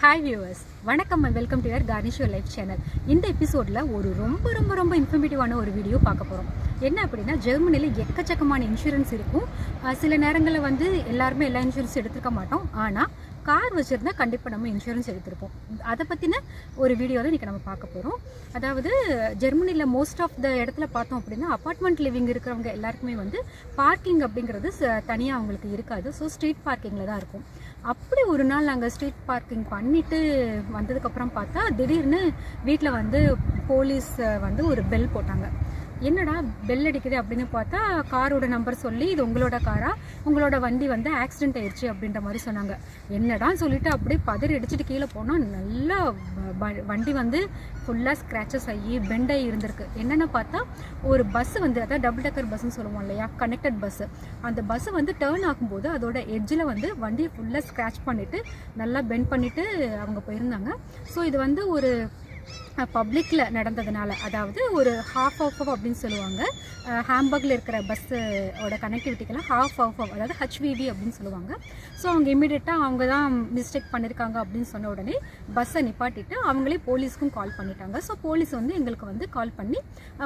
Hi viewers, வணக்கம் and welcome to your Garnish your life channel. இந்த எபிசோட்ல ஒரு ரொம்ப இன்ஃபர்மேட்டிவான ஒரு வீடியோ பார்க்க போறோம். என்ன அப்படினா ஜெர்மனில எக்கச்சக்கமான இன்சூரன்ஸ் இருக்கும். சில நேரங்கள்ல வந்து எல்லாரும் எல்லா இன்சூரன்ஸ் எடுத்துக்க மாட்டோம். ஆனா கார் வச்சிருந்தா கண்டிப்பா நம்ம இன்சூரன்ஸ் எடுத்துப்போம். அத பத்தின ஒரு வீடியோ தான் இன்னைக்கு நம்ம பார்க்க போறோம். அதாவது ஜெர்மனில மோஸ்ட் ஆஃப் த இடத்துல பார்த்தோம் அப்படினா அபார்ட்மெண்ட் லிவிங் இருக்கிறவங்க எல்லாருக்குமே வந்து பார்க்கிங் அப்படிங்கிறது தனியா அவங்களுக்கு இருக்காது. சோ ஸ்ட்ரீட் பார்க்கிங்ல தான் இருக்கும். அப்படி ஒரு நாள் நாங்க ஸ்ட்ரீட் பார்க்கிங் பண்ணிட்டு வந்ததுக்கு அப்புறம் பார்த்தா திடீர்னு வீட்ல வந்து போலீஸ் வந்து ஒரு பெல் போட்டாங்க. என்னடா பெல் அடிக்குது அப்படின்னு பார்த்தா காரோட நம்பர் சொல்லி இது உங்களோட காரா, உங்களோட வண்டி வந்து ஆக்சிடென்ட் ஆயிடுச்சு அப்படின்ற மாதிரி சொன்னாங்க. என்னடான்னு சொல்லிட்டு அப்படியே பதறி அடிச்சுட்டு கீழே போனால் நல்லா வண்டி வந்து ஃபுல்லாக ஸ்க்ராச்சஸ் ஆகி பெண்ட் ஆகி இருந்திருக்கு. என்னென்னு பார்த்தா ஒரு பஸ் வந்து அதாவது டபுள் டக்கர் பஸ்ன்னு சொல்லுவோம் இல்லையா, கனெக்டட் பஸ்ஸு, அந்த பஸ்ஸு வந்து டேர்ன் ஆகும்போது அதோட எட்ஜில் வந்து வண்டியை ஃபுல்லாக ஸ்க்ராச் பண்ணிவிட்டு நல்லா பெண்ட் பண்ணிவிட்டு அவங்க போயிருந்தாங்க. ஸோ இது வந்து ஒரு பப்ளிக்கில் நடந்ததுனால, அதாவது ஒரு ஹாஃப் ஆஃப் அப்படின்னு சொல்லுவாங்க. ஹாம்பர்கில் இருக்கிற பஸ்ஸோட கனெக்டிவிட்டிக்கெல்லாம் ஹாஃப் ஆஃப் அதாவது ஹச்விவி அப்படின்னு சொல்லுவாங்க. ஸோ அவங்க இமீடியட்டாக அவங்க தான் மிஸ்டேக் பண்ணியிருக்காங்க அப்படின்னு சொன்ன உடனே பஸ்ஸை நிப்பாட்டிட்டு அவங்களே போலீஸ்க்கும் கால் பண்ணிட்டாங்க. ஸோ போலீஸ் வந்து எங்களுக்கு வந்து கால் பண்ணி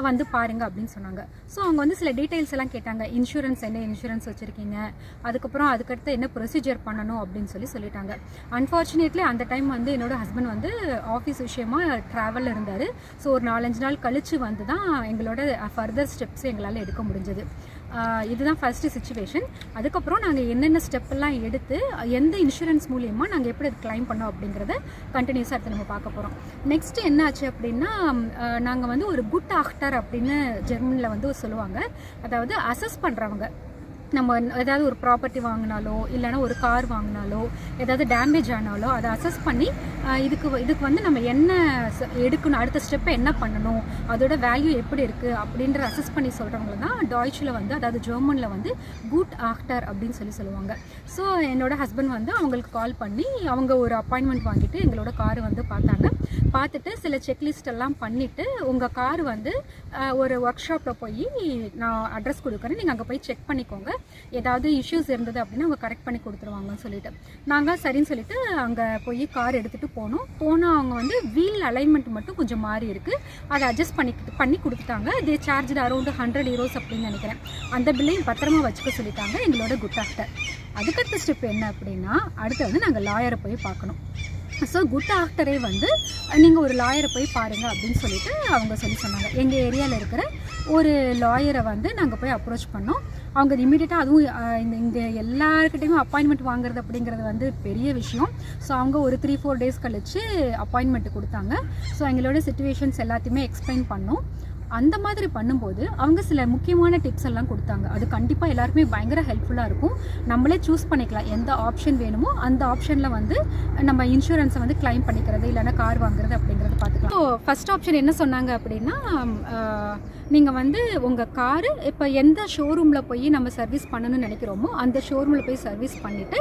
வந்து பாருங்க அப்படின்னு சொன்னாங்க. ஸோ அவங்க வந்து சில டீட்டெயில்ஸ் எல்லாம் கேட்டாங்க. இன்சூரன்ஸ் என்ன இன்சூரன்ஸ் வச்சுருக்கீங்க, அதுக்கப்புறம் அதுக்கடுத்து என்ன ப்ரொசீஜர் பண்ணணும் அப்படின்னு சொல்லிட்டாங்க. அன்ஃபார்ச்சுனேட்லி அந்த டைம் வந்து என்னோட ஹஸ்பண்ட் வந்து ஆஃபீஸ் விஷயமா ட்ராவலில் இருந்தார். ஸோ ஒரு 4-5 நாள் கழித்து வந்து தான் எங்களோட ஃபர்தர் ஸ்டெப்ஸ் எங்களால் எடுக்க முடிஞ்சது. இதுதான் ஃபர்ஸ்ட் சிச்சுவேஷன். அதுக்கப்புறம் நாங்கள் என்னென்ன ஸ்டெப்பெல்லாம் எடுத்து எந்த இன்சூரன்ஸ் மூலியமாக நாங்கள் எப்படி அது கிளைம் பண்ணோம் அப்படிங்கிறத கண்டினியூஸாக எடுத்து நம்ம பார்க்க போகிறோம். நெக்ஸ்ட் என்ன ஆச்சு அப்படின்னா, நாங்கள் வந்து ஒரு குட்டாchter அப்படின்னு ஜெர்மனியில் வந்து சொல்லுவாங்க. அதாவது அசஸ் பண்ணுறவங்க, நம்ம ஏதாவது ஒரு ப்ராப்பர்ட்டி வாங்கினாலோ இல்லைனா ஒரு கார் வாங்கினாலோ ஏதாவது டேமேஜ் ஆனாலோ அதை அசஸ் பண்ணி இதுக்கு வந்து நம்ம என்ன எடுக்கணும், அடுத்த ஸ்டெப்பை என்ன பண்ணணும், அதோட வேல்யூ எப்படி இருக்குது அப்படின்ற அசஸ் பண்ணி சொல்கிறவங்க தான் டாய்ச்சில் வந்து, அதாவது ஜெர்மனில் வந்து gutachter அப்படின்னு சொல்லுவாங்க. ஸோ என்னோட ஹஸ்பண்ட் வந்து அவங்களுக்கு கால் பண்ணி அவங்க ஒரு அப்பாயின்மெண்ட் வாங்கிட்டு எங்களோட கார் வந்து பார்த்தாங்க. பார்த்துட்டு சில செக்லிஸ்ட் எல்லாம் பண்ணிவிட்டு உங்கள் கார் வந்து ஒரு ஒர்க் ஷாப்பில் போய் நான் அட்ரஸ் கொடுக்குறேன், நீங்கள் அங்கே போய் செக் பண்ணிக்கோங்க, ஏதாவது இஷ்யூஸ் இருந்தது அப்படின்னா அவங்க கரெக்ட் பண்ணி கொடுத்துருவாங்கன்னு சொல்லிட்டு நாங்கள் சரின்னு சொல்லிட்டு அங்கே போய் கார் எடுத்துகிட்டு போனால் அவங்க வந்து வீல் அலைன்மெண்ட் மட்டும் கொஞ்சம் மாறி இருக்குது, அதை அட்ஜஸ்ட் பண்ணி கொடுத்துட்டாங்க. தே சார்ஜ் அரௌண்ட் 100 euros அப்படின்னு நினைக்கிறேன். அந்த பில்லையும் பத்திரமா வச்சுக்க சொல்லிட்டாங்க எங்களோட குட்டாக்டர். அதுக்கடுத்த ஸ்டெப் என்ன அப்படின்னா, அடுத்து வந்து நாங்கள் லாயரை போய் பார்க்கணும். ஸோ குட்டாக்டரே வந்து நீங்கள் ஒரு லாயரை போய் பாருங்கள் அப்படின்னு சொல்லிட்டு அவங்க சொன்னாங்க. எங்கள் ஏரியாவில் இருக்கிற ஒரு லாயரை வந்து நாங்கள் போய் அப்ரோச் பண்ணோம். அவங்க இமீடியட்டாக, அதுவும் இங்கே எல்லாருக்கிட்டையுமே அப்பாயின்மெண்ட் வாங்குறது அப்படிங்கிறது வந்து பெரிய விஷயம். ஸோ அவங்க ஒரு 3-4 days கழித்து அப்பாயின்மெண்ட் கொடுத்தாங்க. ஸோ எங்களோட சிச்சுவேஷன்ஸ் எல்லாத்தையுமே எக்ஸ்பிளைன் பண்ணோம். அந்த மாதிரி பண்ணும்போது அவங்க சில முக்கியமான டிப்ஸ் எல்லாம் கொடுத்தாங்க. அது கண்டிப்பாக எல்லாருக்குமே பயங்கர ஹெல்ப்ஃபுல்லாக இருக்கும். நம்மளே சூஸ் பண்ணிக்கலாம் எந்த ஆப்ஷன் வேணுமோ அந்த ஆப்ஷனில் வந்து நம்ம இன்சூரன்ஸை வந்து கிளைம் பண்ணிக்கிறது இல்லைனா கார் வாங்குறது அப்படிங்கிறத பார்த்துக்கலாம். ஸோ ஃபர்ஸ்ட் ஆப்ஷன் என்ன சொன்னாங்க அப்படின்னா, நீங்கள் வந்து உங்கள் காரு இப்போ எந்த ஷோரூமில் போய் நம்ம சர்வீஸ் பண்ணணும்னு நினைக்கிறோமோ அந்த ஷோரூமில் போய் சர்வீஸ் பண்ணிவிட்டு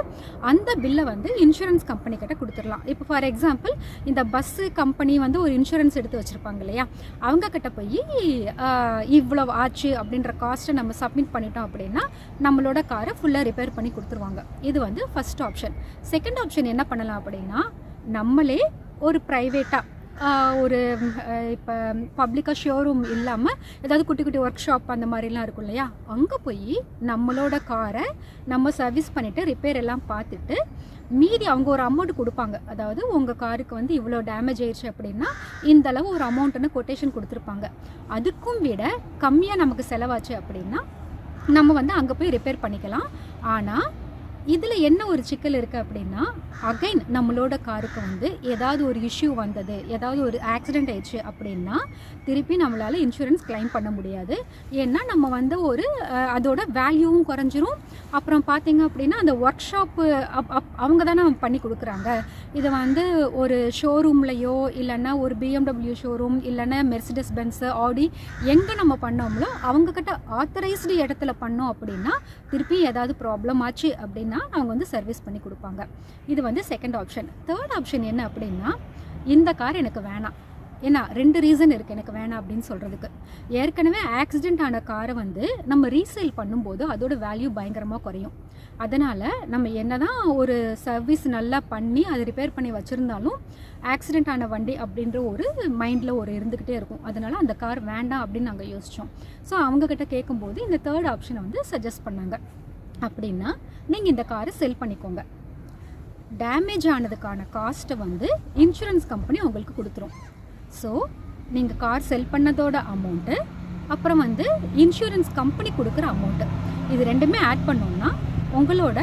அந்த பில்லை வந்து இன்சூரன்ஸ் கம்பெனி கிட்ட கொடுத்துடலாம். இப்போ ஃபார் எக்ஸாம்பிள் இந்த பஸ்ஸு கம்பெனி வந்து ஒரு இன்சூரன்ஸ் எடுத்து வச்சுருப்பாங்க இல்லையா, அவங்க கிட்ட போய் இவ்வளோ ஆச்சு அப்படின்ற காஸ்ட்டை நம்ம சப்மிட் பண்ணிட்டோம் அப்படின்னா நம்மளோட காரை ஃபுல்லாக ரிப்பேர் பண்ணி கொடுத்துருவாங்க. இது வந்து ஃபர்ஸ்ட் ஆப்ஷன். செகண்ட் ஆப்ஷன் என்ன பண்ணலாம் அப்படின்னா, நம்மளே ஒரு ப்ரைவேட்டாக ஒரு இப்போ பப்ளிக்காக ஷோரூம் இல்லாமல் ஏதாவது குட்டி ஒர்க் ஷாப் அந்த மாதிரிலாம் இருக்கும் இல்லையா, அங்கே போய் நம்மளோட காரை நம்ம சர்வீஸ் பண்ணிவிட்டு ரிப்பேர் எல்லாம் பார்த்துட்டு மீதி அவங்க ஒரு அமௌண்ட் கொடுப்பாங்க. அதாவது உங்கள் காருக்கு வந்து இவ்வளோ டேமேஜ் ஆயிடுச்சு அப்படின்னா இந்த அளவு ஒரு அமௌண்ட்டுன்னு கொட்டேஷன் கொடுத்துருப்பாங்க. அதுக்கும் விட கம்மியாக நமக்கு செலவாச்சு அப்படின்னா நம்ம வந்து அங்கே போய் ரிப்பேர் பண்ணிக்கலாம். ஆனால் இதில் என்ன ஒரு சிக்கல் இருக்குது அப்படின்னா, அகைன் நம்மளோட காருக்கு வந்து ஏதாவது ஒரு இஷ்யூ வந்தது, ஏதாவது ஒரு ஆக்சிடெண்ட் ஆயிடுச்சு அப்படின்னா திருப்பி நம்மளால் இன்சூரன்ஸ் கிளைம் பண்ண முடியாது. ஏன்னா நம்ம வந்து அதோட வேல்யூவும் குறைஞ்சிரும். அப்புறம் பார்த்தீங்க அப்படின்னா அந்த ஒர்க் ஷாப்பு அவங்க தானே பண்ணி கொடுக்குறாங்க. இதை வந்து ஒரு ஷோரூம்லையோ இல்லைன்னா ஒரு BMW ஷோரூம் இல்லைன்னா மெர்சிடஸ் பென்ஸு ஆடி எங்கே நம்ம பண்ணோம்லோ அவங்கக்கிட்ட ஆத்தரைஸ்டு இடத்துல பண்ணோம் அப்படின்னா திருப்பி ஏதாவது ப்ராப்ளம் ஆச்சு அப்படின்னா அவங்க வந்து சர்வீஸ் பண்ணி கொடுப்பாங்க. இது வந்து செகண்ட் ஆப்ஷன். தேர்ட் ஆப்ஷன் என்ன அப்படின்னா, இந்த கார் எனக்கு வேணாம், ஏன்னா 2 ரீசன் இருக்குது எனக்கு வேணாம் அப்படின்னு சொல்கிறதுக்கு. ஏற்கனவே ஆக்சிடெண்ட் ஆன காரை வந்து நம்ம ரீசேல் பண்ணும்போது அதோட வேல்யூ பயங்கரமாக குறையும். அதனால் நம்ம என்ன தான் ஒரு சர்வீஸ் நல்லா பண்ணி அதை ரிப்பேர் பண்ணி வச்சுருந்தாலும் ஆக்சிடெண்ட் ஆன வண்டி அப்படின்ற ஒரு மைண்டில் ஒரு இருந்துக்கிட்டே இருக்கும். அதனால் அந்த கார் வேண்டாம் அப்படின்னு நாங்கள் யோசித்தோம். ஸோ அவங்கக்கிட்ட கேட்கும்போது இந்த 3rd ஆப்ஷனை வந்து சஜஸ்ட் பண்ணாங்க. அப்படின்னா நீங்கள் இந்த காரை செல் பண்ணிக்கோங்க. டேமேஜ் ஆனதுக்கான காஸ்ட்டை வந்து இன்சூரன்ஸ் கம்பெனி உங்களுக்கு கொடுத்துரும். ஸோ நீங்கள் கார் செல் பண்ணதோட அமௌண்ட்டு, அப்புறம் வந்து இன்சூரன்ஸ் கம்பெனி கொடுக்குற அமௌண்ட்டு, இது ரெண்டுமே ஆட் பண்ணோம்னா உங்களோட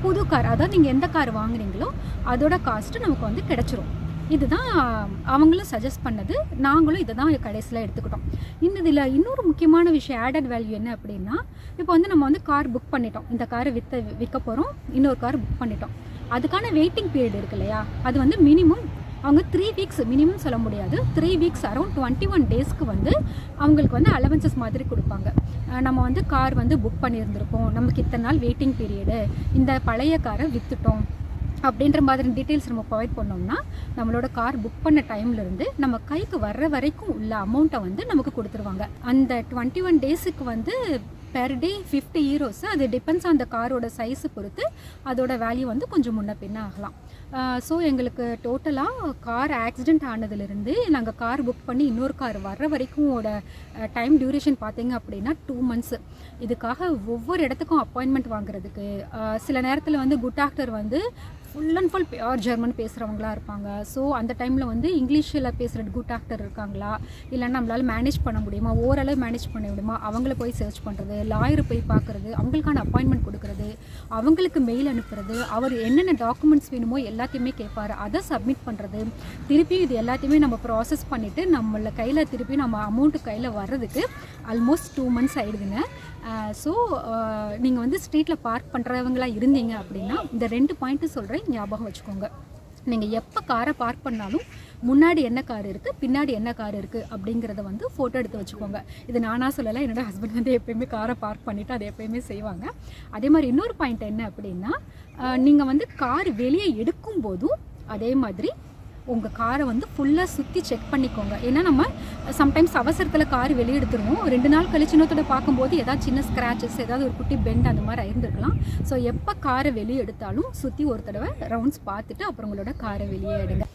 புது கார், அதாவது நீங்கள் எந்த கார் வாங்குறீங்களோ அதோட காஸ்ட்டு நமக்கு வந்து கிடச்சிரும். இதுதான் அவங்களும் சஜஸ்ட் பண்ணது, நாங்களும் இதை தான் கடைசியில் எடுத்துக்கிட்டோம். இதில் இன்னொரு முக்கியமான விஷயம் ஆடட் வேல்யூ என்ன அப்படின்னா, இப்போ வந்து நம்ம வந்து கார் புக் பண்ணிட்டோம், இந்த காரை விற்க போகிறோம், இன்னொரு கார் புக் பண்ணிட்டோம். அதுக்கான வெயிட்டிங் பீரியட் இருக்கு இல்லையா, அது வந்து மினிமம் அவங்க 3 வீக்ஸ், மினிமம் சொல்ல முடியாது, 3 வீக்ஸ் அரௌண்ட் 21 டேஸ்க்கு வந்து அவங்களுக்கு வந்து அலவன்சஸ் மாதிரி கொடுப்பாங்க. நம்ம வந்து கார் வந்து புக் பண்ணியிருந்திருக்கோம், நமக்கு இத்தனை நாள் வெயிட்டிங் பீரியடு, இந்த பழைய காரை விற்றுட்டோம் அப்படின்ற மாதிரி டீட்டெயில்ஸ் நம்ம ப்ரொவைட் பண்ணோம்னா நம்மளோட கார் புக் பண்ண டைம்லேருந்து நம்ம கைக்கு வர்ற வரைக்கும் உள்ள அமௌண்ட்டை வந்து நமக்கு கொடுத்துருவாங்க. அந்த 21 டேஸுக்கு வந்து பெர் டே 50 euros. அது டிபெண்ட்ஸ் ஆன் த காரோட சைஸை பொறுத்து அதோட வேல்யூ வந்து கொஞ்சம் முன்ன பின்ன ஆகலாம். ஸோ எங்களுக்கு டோட்டலாக கார் ஆக்சிடெண்ட் ஆனதுலேருந்து நாங்கள் கார் புக் பண்ணி இன்னொரு கார் வர்ற வரைக்கும் டைம் டியூரேஷன் பார்த்தீங்க அப்படின்னா 2 months. இதுக்காக ஒவ்வொரு இடத்துக்கும் அப்பாயின்மெண்ட் வாங்குறதுக்கு சில நேரத்தில் வந்து குட்டாக்டர் வந்து full and full pure German பேசுகிறவங்களா இருப்பாங்க. ஸோ அந்த டைமில் வந்து இங்கிலீஷில் பேசுகிற குட்டாக்டர் இருக்காங்களா, இல்லைன்னா நம்மளால் மேனேஜ் பண்ண முடியுமா, ஓரளவு மேனேஜ் பண்ண முடியுமா, அவங்கள போய் சர்ச் பண்ணுறது, லாயரை போய் பார்க்குறது, அவங்களுக்கான அப்பாயின்மெண்ட் கொடுக்குறது, அவங்களுக்கு மெயில் அனுப்புறது, அவர் என்னென்ன டாக்குமெண்ட்ஸ் வேணுமோ எல்லாத்தையுமே கேட்பார், அதை சப்மிட் பண்ணுறது, திருப்பி இது எல்லாத்தையுமே நம்ம ப்ராசஸ் பண்ணிவிட்டு நம்மள கையில் திருப்பி நம்ம அமௌண்ட்டு கையில் வர்றதுக்கு ஆல்மோஸ்ட் 2 months ஆகிடுதுங்க. ஸோ நீங்கள் வந்து ஸ்ட்ரீட்டில் பார்க் பண்ணுறவங்களாக இருந்தீங்க அப்படின்னா இந்த 2 பாயிண்ட்டு சொல்கிறேன், ஞாபகம் வச்சுக்கோங்க. நீங்கள் எப்போ காரை பார்க் பண்ணாலும் முன்னாடி என்ன கார் இருக்குது, பின்னாடி என்ன கார் இருக்குது அப்படிங்கிறத வந்து ஃபோட்டோ எடுத்து வச்சுக்கோங்க. இது நானாக சொல்லலை, என்னோடய ஹஸ்பண்ட் வந்து எப்போயுமே காரை பார்க் பண்ணிவிட்டு அதை எப்போயுமே செய்வாங்க. அதே மாதிரி இன்னொரு பாயிண்ட் என்ன அப்படின்னா, நீங்கள் வந்து கார் வெளியே எடுக்கும் போதும் அதே மாதிரி உங்கள் காரை வந்து ஃபுல்லாக சுற்றி செக் பண்ணிக்கோங்க. ஏன்னா நம்ம சம்டைம்ஸ் அவசரத்தில் கார் வெளியே எடுத்துருவோம், 2 நாள் கழிச்சு இன்னொருத்தோட பார்க்கும்போது ஏதாவது சின்ன ஸ்க்ராச்சஸ், ஏதாவது ஒரு குட்டி பெண்ட் அந்த மாதிரி ஆயிருந்துருக்கலாம். ஸோ எப்போ காரை வெளியே எடுத்தாலும் சுற்றி ஒரு தடவை ரவுண்ட்ஸ் பார்த்துட்டு அப்புறம் உங்களோட காரை வெளியே எடுங்க.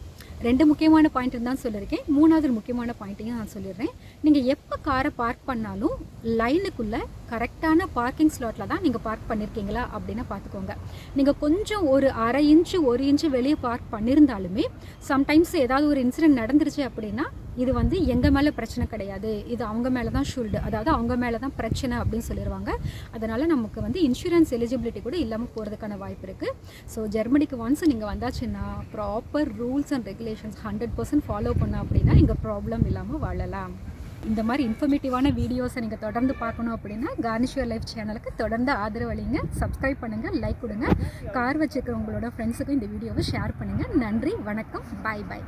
2 முக்கியமான பாயிண்ட் தான் சொல்லியிருக்கேன். 3வது முக்கியமான பாயிண்ட்டையும் நான் சொல்லிடுறேன். நீங்கள் எப்போ காரை பார்க் பண்ணாலும் லைனுக்குள்ளே கரெக்டான பார்க்கிங் ஸ்லாட்டில் தான் நீங்கள் பார்க் பண்ணியிருக்கீங்களா அப்படின்னு பார்த்துக்கோங்க. நீங்கள் கொஞ்சம் ஒரு 1/2 இன்ச்சு 1 இன்ச்சு வெளியே பார்க் பண்ணியிருந்தாலுமே சம்டைம்ஸ் ஏதாவது ஒரு இன்சிடென்ட் நடந்துருச்சு அப்படின்னா இது வந்து எங்கள் மேலே பிரச்சனை கிடையாது, இது அவங்க மேலே தான் ஷுல்டு, அதாவது அவங்க மேலே தான் பிரச்சனை அப்படின்னு சொல்லிடுவாங்க. அதனால் நமக்கு வந்து இன்சூரன்ஸ் எலிஜிபிலிட்டி கூட இல்லாமல் போகிறதுக்கான வாய்ப்பு இருக்குது. ஸோ ஜெர்மனிக்கு ஒன்ஸ் நீங்கள் வந்தாச்சுன்னா proper rules and regulations 100% follow பண்ண அப்படின்னா இங்கே ப்ராப்ளம் இல்லாமல் வாழலாம். இந்த மாதிரி இன்ஃபர்மேட்டிவான வீடியோஸை நீங்கள் தொடர்ந்து பார்க்கணும் அப்படின்னா கார்னிஷ் யுவர் லைஃப் சேனலுக்கு தொடர்ந்து ஆதரவு அளிங்க, சப்ஸ்கிரைப் பண்ணுங்கள், லைக் கொடுங்க, கார் வச்சுருக்கிறவங்களோட ஃப்ரெண்ட்ஸுக்கும் இந்த வீடியோவை ஷேர் பண்ணுங்கள். நன்றி, வணக்கம், பாய் பாய்.